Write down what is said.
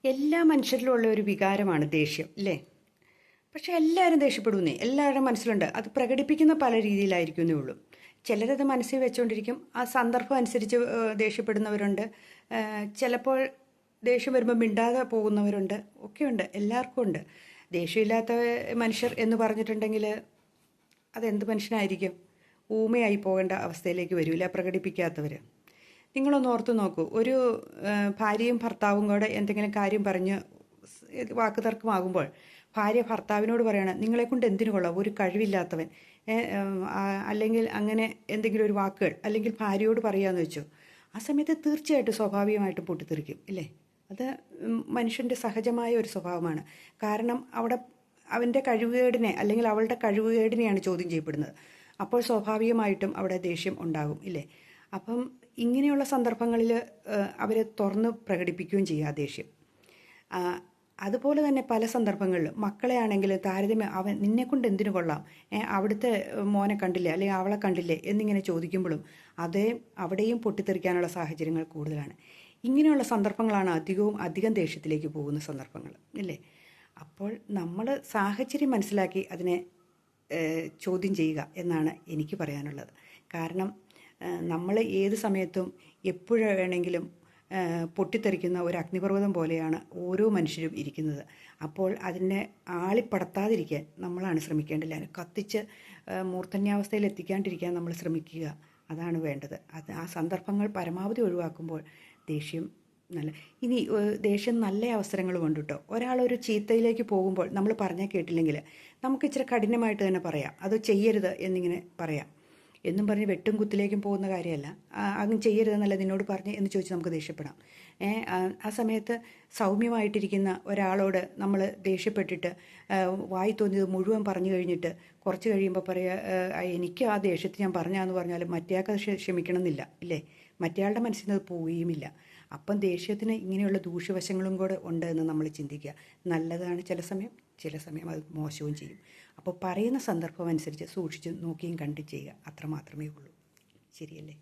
എല്ലാ മനുഷ്യരിലും ഉള്ള ഒരു വികാരമാണ് ദേഷ്യം അല്ലേ? പക്ഷെ എല്ലാവരും ദേഷ്യപ്പെടുന്നേ, എല്ലാവരുടെ മനസ്സിലുണ്ട്. അത് പ്രകടിപ്പിക്കുന്ന പല രീതിയിലായിരിക്കുന്നേ ഉള്ളൂ. ചിലരത് മനസ്സിൽ വെച്ചുകൊണ്ടിരിക്കും. ആ സന്ദർഭം അനുസരിച്ച് ദേഷ്യപ്പെടുന്നവരുണ്ട്. ചിലപ്പോൾ ദേഷ്യം വരുമ്പോൾ മിണ്ടാതെ പോകുന്നവരുണ്ട്. ഒക്കെയുണ്ട്, എല്ലാവർക്കും ഉണ്ട്. ദേഷ്യമില്ലാത്ത മനുഷ്യർ എന്ന് പറഞ്ഞിട്ടുണ്ടെങ്കിൽ അതെന്ത് മനുഷ്യനായിരിക്കും? ഊമയായി പോകേണ്ട അവസ്ഥയിലേക്ക് വരില്ല പ്രകടിപ്പിക്കാത്തവർ. നിങ്ങളൊന്ന് ഓർത്ത് നോക്കൂ. ഒരു ഭാര്യയും ഭർത്താവും കൂടെ എന്തെങ്കിലും കാര്യം പറഞ്ഞ് വാക്ക് തർക്കമാകുമ്പോൾ ഭാര്യ ഭർത്താവിനോട് പറയണം, നിങ്ങളെക്കൊണ്ട് എന്തിനു കൊള്ളാം, ഒരു കഴിവില്ലാത്തവൻ, അല്ലെങ്കിൽ അങ്ങനെ എന്തെങ്കിലും ഒരു വാക്കുകൾ അല്ലെങ്കിൽ ഭാര്യയോട് പറയാമെന്ന് വെച്ചു. ആ സമയത്ത് തീർച്ചയായിട്ടും സ്വാഭാവികമായിട്ടും പൊട്ടിത്തെറിക്കും ഇല്ലേ? അത് മനുഷ്യൻ്റെ സഹജമായ ഒരു സ്വഭാവമാണ്. കാരണം അവിടെ അവൻ്റെ കഴിവുകേടിനെ അല്ലെങ്കിൽ അവളുടെ കഴിവുകേടിനെയാണ് ചോദ്യം ചെയ്യപ്പെടുന്നത്. അപ്പോൾ സ്വാഭാവികമായിട്ടും അവിടെ ദേഷ്യം ഉണ്ടാകും ഇല്ലേ? അപ്പം ഇങ്ങനെയുള്ള സന്ദർഭങ്ങളിൽ അവർ തുറന്ന് പ്രകടിപ്പിക്കുകയും ചെയ്യുക ദേഷ്യം. അതുപോലെ തന്നെ പല സന്ദർഭങ്ങളിലും മക്കളെ ആണെങ്കിൽ താരതമ്യം, അവൻ നിന്നെക്കൊണ്ട് എന്തിനു കൊള്ളാം, അവിടുത്തെ മോനെ കണ്ടില്ലേ അല്ലെങ്കിൽ അവളെ കണ്ടില്ലേ എന്നിങ്ങനെ ചോദിക്കുമ്പോഴും അവിടെയും പൊട്ടിത്തെറിക്കാനുള്ള സാഹചര്യങ്ങൾ കൂടുതലാണ്. ഇങ്ങനെയുള്ള സന്ദർഭങ്ങളാണ് അധികം ദേഷ്യത്തിലേക്ക് പോകുന്ന സന്ദർഭങ്ങൾ ഇല്ലേ? അപ്പോൾ നമ്മൾ സാഹചര്യം മനസ്സിലാക്കി അതിനെ ചോദ്യം ചെയ്യുക എന്നാണ് എനിക്ക് പറയാനുള്ളത്. കാരണം നമ്മൾ ഏത് സമയത്തും എപ്പോഴും വേണമെങ്കിലും പൊട്ടിത്തെറിക്കുന്ന ഒരു അഗ്നിപർവ്വതം പോലെയാണ് ഓരോ മനുഷ്യരും ഇരിക്കുന്നത്. അപ്പോൾ അതിനെ ആളിപ്പടത്താതിരിക്കാൻ നമ്മളാണ് ശ്രമിക്കേണ്ടത്. അതിനെ കത്തിച്ച് മൂർധന്യാവസ്ഥയിൽ എത്തിക്കാണ്ടിരിക്കാൻ നമ്മൾ ശ്രമിക്കുക. അതാണ് വേണ്ടത്. ആ സന്ദർഭങ്ങൾ പരമാവധി ഒഴിവാക്കുമ്പോൾ ദേഷ്യം ദേഷ്യം നല്ല അവസരങ്ങളും ഉണ്ട് കേട്ടോ. ഒരാളൊരു ചീത്തയിലേക്ക് പോകുമ്പോൾ നമ്മൾ പറഞ്ഞാൽ കേട്ടില്ലെങ്കിൽ നമുക്ക് ഇച്ചിരി കഠിനമായിട്ട് തന്നെ പറയാം, അത് ചെയ്യരുത് എന്നിങ്ങനെ പറയാം. എന്നും പറഞ്ഞ് വെട്ടും കുത്തിലേക്കും പോകുന്ന കാര്യമല്ല. അങ്ങ് ചെയ്യരുതെന്നല്ല നിന്നോട് പറഞ്ഞ് എന്ന് ചോദിച്ച് നമുക്ക് ദേഷ്യപ്പെടാം. ആ സമയത്ത് സൗമ്യമായിട്ടിരിക്കുന്ന ഒരാളോട് നമ്മൾ ദേഷ്യപ്പെട്ടിട്ട് വായി തോന്നിയത് മുഴുവൻ പറഞ്ഞു കഴിഞ്ഞിട്ട് കുറച്ച് കഴിയുമ്പോൾ പറയുക, എനിക്ക് ആ ദേഷ്യത്തിൽ ഞാൻ പറഞ്ഞാന്ന് പറഞ്ഞാലും മറ്റേയാൾക്ക് ക്ഷമിക്കണം എന്നില്ല ഇല്ലേ? മറ്റേയാളുടെ മനസ്സിൽ നിന്ന് അത് പോവുകയുമില്ല. അപ്പം ദേഷ്യത്തിന് ഇങ്ങനെയുള്ള ദൂഷ്യവശങ്ങളും കൂടെ ഉണ്ട് എന്ന് നമ്മൾ ചിന്തിക്കുക. നല്ലതാണ് ചില സമയം അത് മോശവും ചെയ്യും. അപ്പോൾ പറയുന്ന സന്ദർഭം അനുസരിച്ച് സൂക്ഷിച്ച് നോക്കിയും കണ്ടും ചെയ്യുക, അത്രമാത്രമേ ഉള്ളൂ. ശരിയല്ലേ?